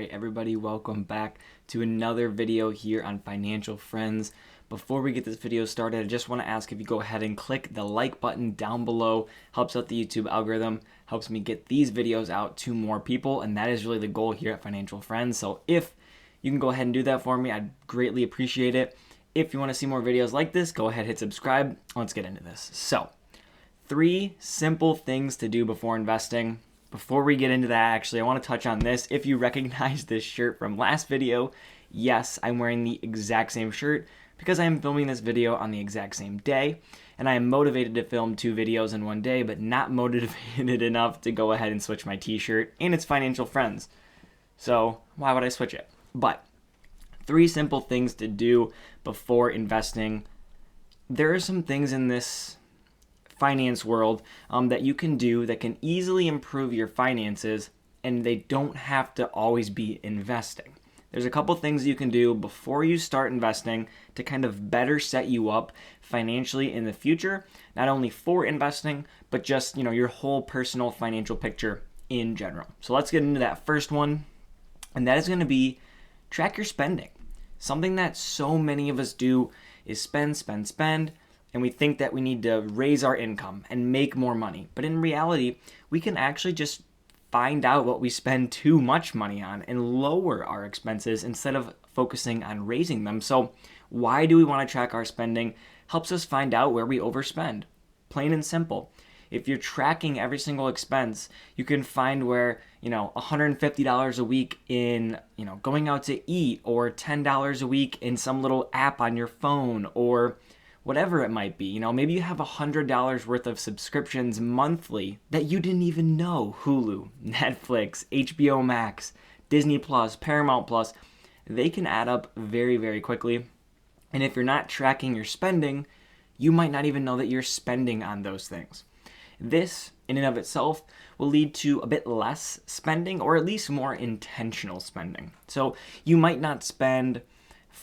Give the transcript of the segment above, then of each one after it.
Alright everybody, welcome back to another video here on Financial Friends. Before we get this video started, I just want to ask if you go ahead and click the like button down below. Helps out the YouTube algorithm, helps me get these videos out to more people, and that is really the goal here at Financial Friends. So if you can go ahead and do that for me, I'd greatly appreciate it. If you want to see more videos like this, go ahead, hit subscribe. Let's get into this. So, 3 simple things to do before investing. Before we get into that, actually, I want to touch on this. If you recognize this shirt from last video, yes, I'm wearing the exact same shirt because I am filming this video on the exact same day, and I am motivated to film 2 videos in one day, but not motivated enough to go ahead and switch my t-shirt, and it's Financial Friends. So why would I switch it? But 3 simple things to do before investing. There are some things in this finance world that you can do that can easily improve your finances, and they don't have to always be investing. There's a couple things you can do before you start investing to kind of better set you up financially in the future, not only for investing, but just, your whole personal financial picture in general. So let's get into that first one, and that is going to be track your spending. Something that so many of us do is spend, and we think that we need to raise our income and make more money. But in reality, we can actually just find out what we spend too much money on and lower our expenses instead of focusing on raising them. So why do we want to track our spending? Helps us find out where we overspend. Plain and simple. If you're tracking every single expense, you can find where, $150 a week in, going out to eat, or $10 a week in some little app on your phone, or whatever it might be. Maybe you have $100 worth of subscriptions monthly that you didn't even know. Hulu, Netflix, HBO Max, Disney Plus, Paramount Plus, they can add up very, very quickly. And if you're not tracking your spending, you might not even know that you're spending on those things. This, in and of itself, will lead to a bit less spending, or at least more intentional spending. So you might not spend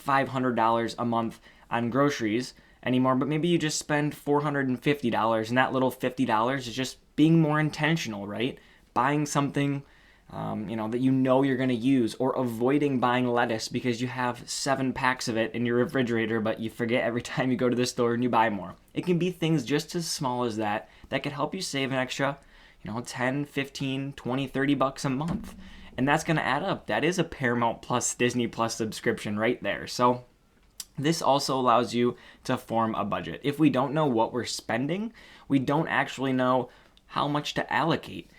$500 a month on groceries anymore, but maybe you just spend $450, and that little $50 is just being more intentional, right? Buying something that you're going to use, or avoiding buying lettuce because you have 7 packs of it in your refrigerator, but you forget every time you go to the store and you buy more. It can be things just as small as that could help you save an extra 10, 15, 20, 30 bucks a month. And that's going to add up. That is a Paramount Plus, Disney Plus subscription right there. So this also allows you to form a budget. If we don't know what we're spending, we don't actually know how much to allocate.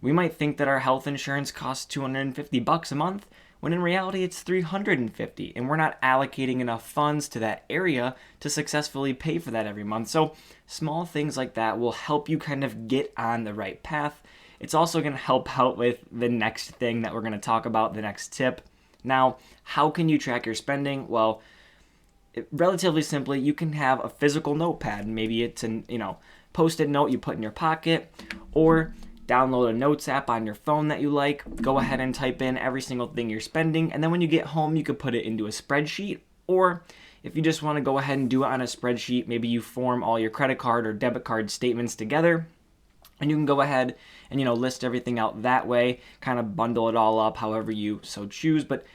We might think that our health insurance costs $250 a month, when in reality it's $350, and we're not allocating enough funds to that area to successfully pay for that every month. So small things like that will help you kind of get on the right path. It's also going to help out with the next thing that we're going to talk about, the next tip. Now, how can you track your spending? Well, relatively simply, you can have a physical notepad. Maybe it's an post-it note you put in your pocket, or download a notes app on your phone that you like. Go ahead and type in every single thing you're spending, and then when you get home, you could put it into a spreadsheet. Or if you just want to go ahead and do it on a spreadsheet, maybe you form all your credit card or debit card statements together, and you can go ahead and list everything out that way, kind of bundle it all up however you so choose. But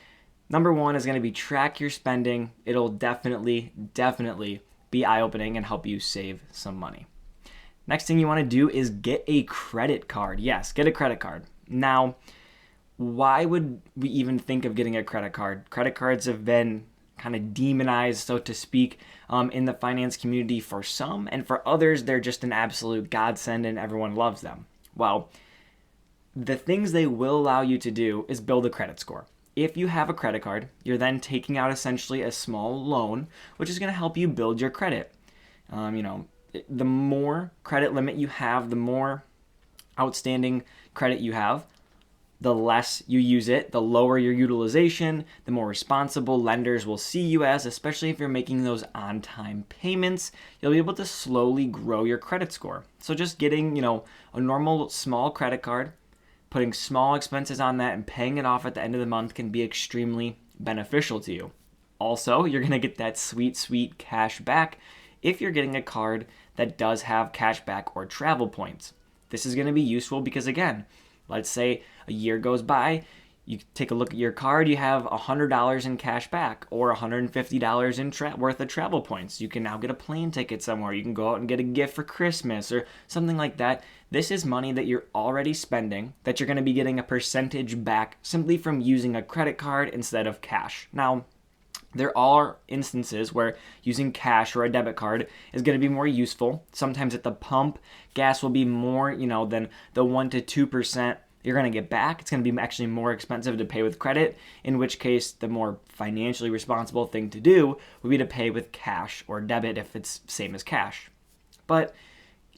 number 1 is going to be track your spending. It'll definitely be eye-opening and help you save some money. Next thing you want to do is get a credit card. Yes, get a credit card. Now, why would we even think of getting a credit card? Credit cards have been kind of demonized, so to speak, in the finance community for some, and for others, they're just an absolute godsend and everyone loves them. Well, the things they will allow you to do is build a credit score. If you have a credit card, you're then taking out essentially a small loan, which is going to help you build your credit. The more credit limit you have, the more outstanding credit you have, the less you use it, the lower your utilization, the more responsible lenders will see you as, especially if you're making those on-time payments. You'll be able to slowly grow your credit score. So just getting, a normal small credit card, putting small expenses on that and paying it off at the end of the month can be extremely beneficial to you. Also, you're going to get that sweet cash back if you're getting a card that does have cash back or travel points. This is going to be useful because, again, let's say a year goes by, You take a look at your card, you have $100 in cash back or $150 in worth of travel points. You can now get a plane ticket somewhere. You can go out and get a gift for Christmas or something like that. This is money that you're already spending that you're going to be getting a percentage back simply from using a credit card instead of cash. Now, there are instances where using cash or a debit card is going to be more useful. Sometimes at the pump, gas will be more, than the 1 to 2% you're going to get back. It's going to be actually more expensive to pay with credit, in which case the more financially responsible thing to do would be to pay with cash or debit if it's same as cash. But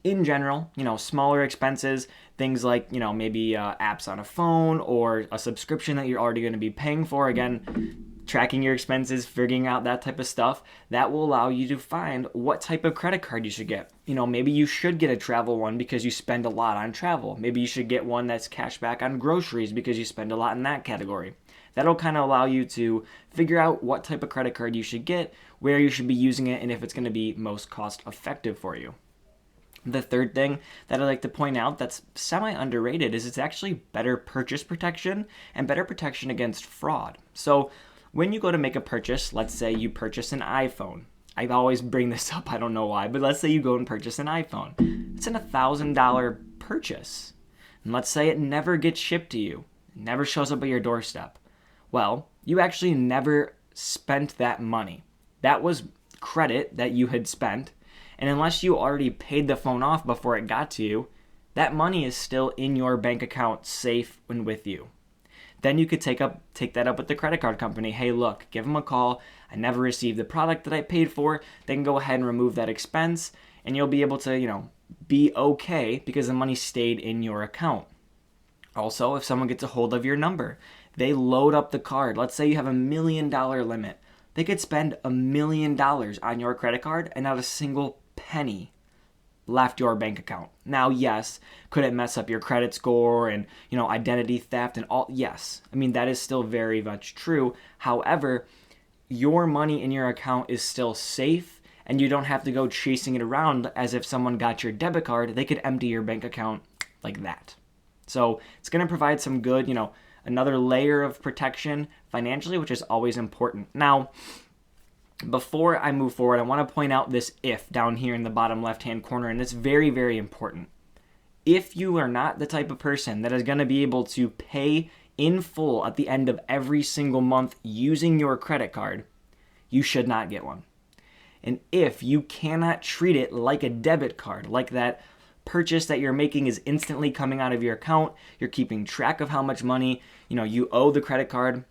in general, smaller expenses, things like, maybe apps on a phone or a subscription that you're already going to be paying for, again, tracking your expenses, figuring out that type of stuff, that will allow you to find what type of credit card you should get. Maybe you should get a travel one because you spend a lot on travel. Maybe you should get one that's cash back on groceries because you spend a lot in that category. That'll kind of allow you to figure out what type of credit card you should get, where you should be using it, and if it's going to be most cost effective for you. The third thing that I like to point out that's semi-underrated is it's actually better purchase protection and better protection against fraud. So when you go to make a purchase, let's say you purchase an iPhone. I always bring this up, I don't know why, but let's say you go and purchase an iPhone. It's an $1,000 purchase. And let's say it never gets shipped to you, it never shows up at your doorstep. Well, you actually never spent that money. That was credit that you had spent, and unless you already paid the phone off before it got to you, that money is still in your bank account, safe and with you. Then you could take that up with the credit card company. Hey, look, give them a call. I never received the product that I paid for. They can go ahead and remove that expense, and you'll be able to, be okay because the money stayed in your account. Also, if someone gets a hold of your number, they load up the card. Let's say you have $1 million limit. They could spend $1 million on your credit card and not a single penny left your bank account. Now, yes, could it mess up your credit score and, identity theft and all? Yes. I mean, that is still very much true. However, your money in your account is still safe and you don't have to go chasing it around as if someone got your debit card. They could empty your bank account like that. So it's going to provide some good, another layer of protection financially, which is always important. Now, before I move forward, I want to point out this if down here in the bottom left-hand corner, and it's very, very important. If you are not the type of person that is going to be able to pay in full at the end of every single month using your credit card, you should not get one. And if you cannot treat it like a debit card, like that purchase that you're making is instantly coming out of your account, you're keeping track of how much money, you owe the credit card,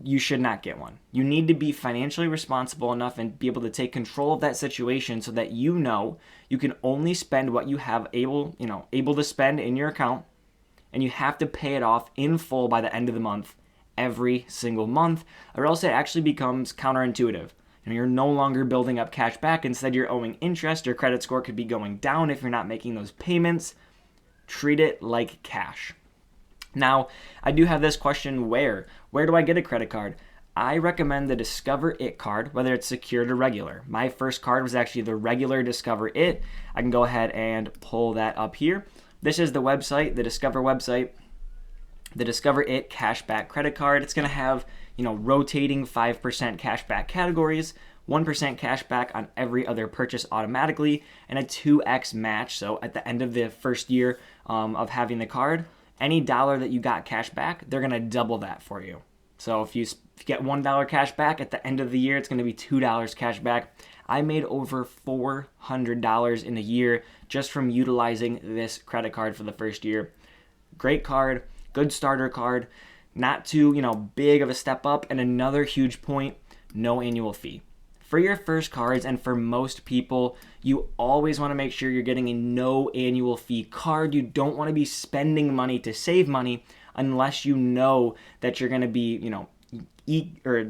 you should not get one. You need to be financially responsible enough and be able to take control of that situation so that you can only spend what you have able to spend in your account, and you have to pay it off in full by the end of the month, every single month, or else it actually becomes counterintuitive. You're no longer building up cash back. Instead, you're owing interest. Your credit score could be going down if you're not making those payments. Treat it like cash. Now, I do have this question, where do I get a credit card? I recommend the Discover It card, whether it's secured or regular. My first card was actually the regular Discover It. I can go ahead and pull that up here. This is the website, the Discover website, the Discover It cashback credit card. It's going to have, rotating 5% cashback categories, 1% cashback on every other purchase automatically, and a 2x match. So at the end of the first year of having the card, any dollar that you got cash back, they're going to double that for you. So if you get $1 cash back at the end of the year, it's going to be $2 cash back. I made over $400 in a year just from utilizing this credit card for the first year. Great card, good starter card, not too, big of a step up. And another huge point, no annual fee. For your first cards and for most people, you always want to make sure you're getting a no annual fee card. You don't want to be spending money to save money unless you know that you're going to be,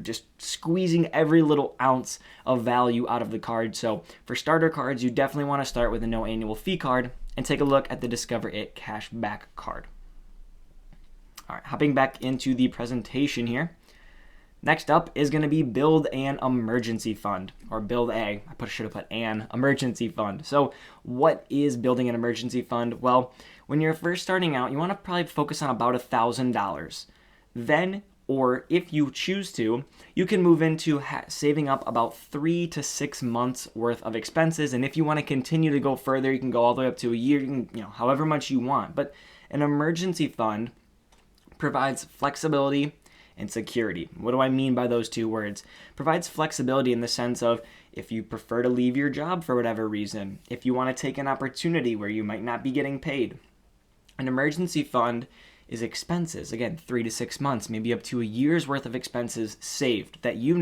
just squeezing every little ounce of value out of the card. So for starter cards, you definitely want to start with a no annual fee card and take a look at the Discover It cashback card. All right, hopping back into the presentation here. Next up is going to be build an emergency fund, or build a, should have put an emergency fund. So what is building an emergency fund? Well, when you're first starting out, you want to probably focus on about $1,000. Then, or if you choose to, you can move into saving up about 3 to 6 months worth of expenses. And if you want to continue to go further, you can go all the way up to a year, you can, however much you want. But an emergency fund provides flexibility and security. What do I mean by those two words? Provides flexibility in the sense of if you prefer to leave your job for whatever reason, if you want to take an opportunity where you might not be getting paid. An emergency fund is expenses, again, 3 to 6 months, maybe up to a year's worth of expenses saved that you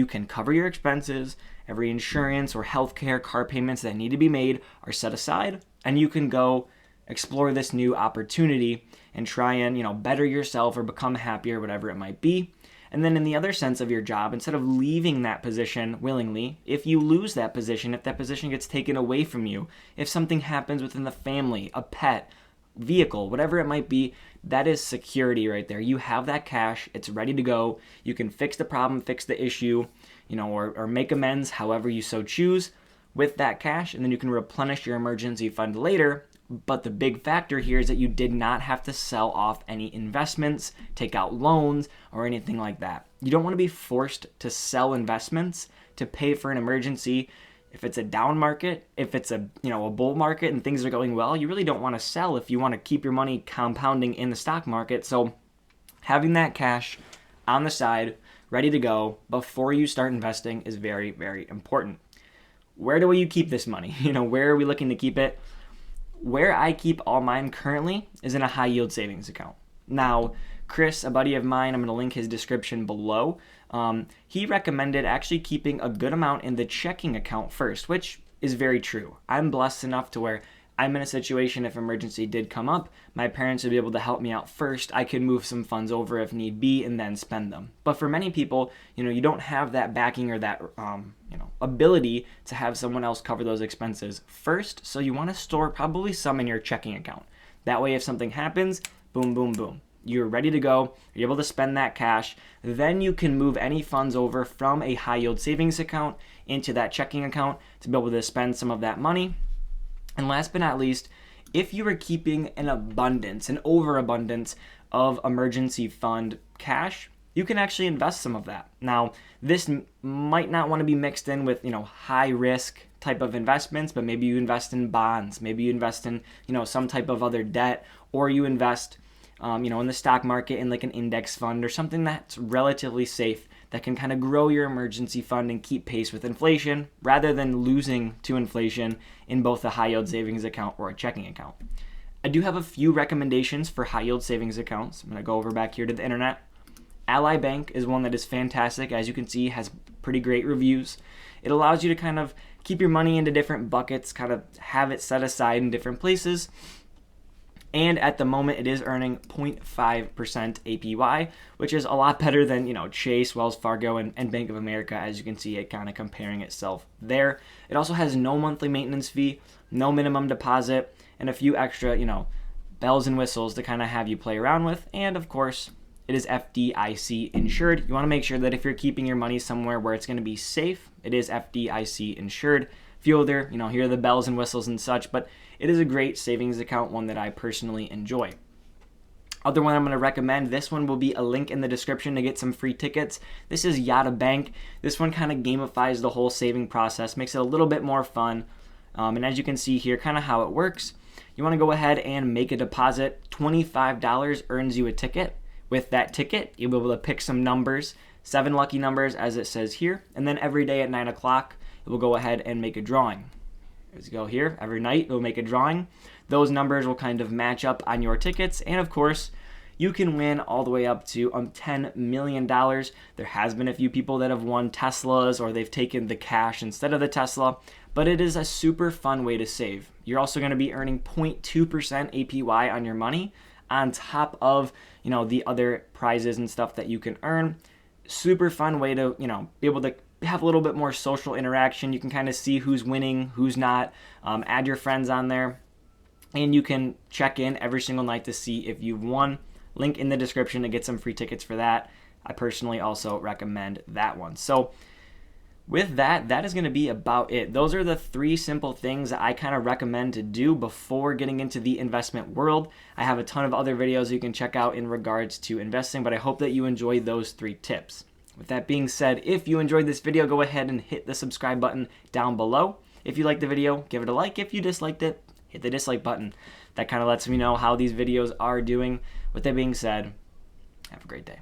can cover your expenses. Every insurance or healthcare, car payments that need to be made are set aside, and you can go explore this new opportunity and try and, better yourself or become happier, whatever it might be. And then in the other sense of your job, instead of leaving that position willingly, if you lose that position, if that position gets taken away from you, if something happens within the family, a pet, vehicle, whatever it might be, that is security right there. You have that cash, it's ready to go. You can fix the problem, fix the issue, or make amends however you so choose with that cash, and then you can replenish your emergency fund later. But the big factor here is that you did not have to sell off any investments, take out loans, or anything like that. You don't want to be forced to sell investments to pay for an emergency. If it's a down market, if it's a bull market and things are going well, you really don't want to sell if you want to keep your money compounding in the stock market. So having that cash on the side, ready to go before you start investing is very, very important. Where do you keep this money? Where are we looking to keep it? Where I keep all mine currently is in a high yield savings account. Now, Chris, a buddy of mine, I'm going to link his description below. He recommended actually keeping a good amount in the checking account first, which is very true. I'm blessed enough to where I'm in a situation, if emergency did come up, my parents would be able to help me out first. I could move some funds over if need be and then spend them. But for many people, you don't have that backing or that, ability to have someone else cover those expenses first. So you want to store probably some in your checking account. That way, if something happens, boom, boom, boom. You're ready to go. You're able to spend that cash. Then you can move any funds over from a high yield savings account into that checking account to be able to spend some of that money. And last but not least, if you are keeping an overabundance of emergency fund cash, you can actually invest some of that. Now, this might not want to be mixed in with, high risk type of investments, but maybe you invest in bonds, maybe you invest in, some type of other debt, or you invest, in the stock market in like an index fund or something that's relatively safe that can kind of grow your emergency fund and keep pace with inflation rather than losing to inflation in both a high yield savings account or a checking account. I do have a few recommendations for high yield savings accounts. I'm going to go over back here to the internet. Ally Bank is one that is fantastic. As you can see, has pretty great reviews. It allows you to kind of keep your money into different buckets, kind of have it set aside in different places. And at the moment, it is earning 0.5% APY, which is a lot better than, Chase, Wells Fargo, and Bank of America, as you can see it kind of comparing itself there. It also has no monthly maintenance fee, no minimum deposit, and a few extra, bells and whistles to kind of have you play around with. And of course, it is FDIC insured. You want to make sure that if you're keeping your money somewhere where it's going to be safe, it is FDIC insured. A few other, hear the bells and whistles and such, but it is a great savings account, one that I personally enjoy. Other one I'm going to recommend, this one will be a link in the description to get some free tickets. This is Yotta Bank. This one kind of gamifies the whole saving process, makes it a little bit more fun. And as you can see here, kind of how it works. You want to go ahead and make a deposit. $25 earns you a ticket. With that ticket, you'll be able to pick some numbers, 7 lucky numbers as it says here. And then every day at 9 o'clock, it will go ahead and make a drawing. As you go here, every night it will make a drawing. Those numbers will kind of match up on your tickets. And of course, you can win all the way up to $10 million. There has been a few people that have won Teslas or they've taken the cash instead of the Tesla. But it is a super fun way to save. You're also going to be earning 0.2% APY on your money on top of, the other prizes and stuff that you can earn. Super fun way to, be able to have a little bit more social interaction. You can kind of see who's winning, who's not. Add your friends on there. And you can check in every single night to see if you've won. Link in the description to get some free tickets for that. I personally also recommend that one. So with that, that is going to be about it. Those are the 3 simple things that I kind of recommend to do before getting into the investment world. I have a ton of other videos you can check out in regards to investing, but I hope that you enjoy those 3 tips. With that being said, if you enjoyed this video, go ahead and hit the subscribe button down below. If you liked the video, give it a like. If you disliked it, hit the dislike button. That kind of lets me know how these videos are doing. With that being said, have a great day.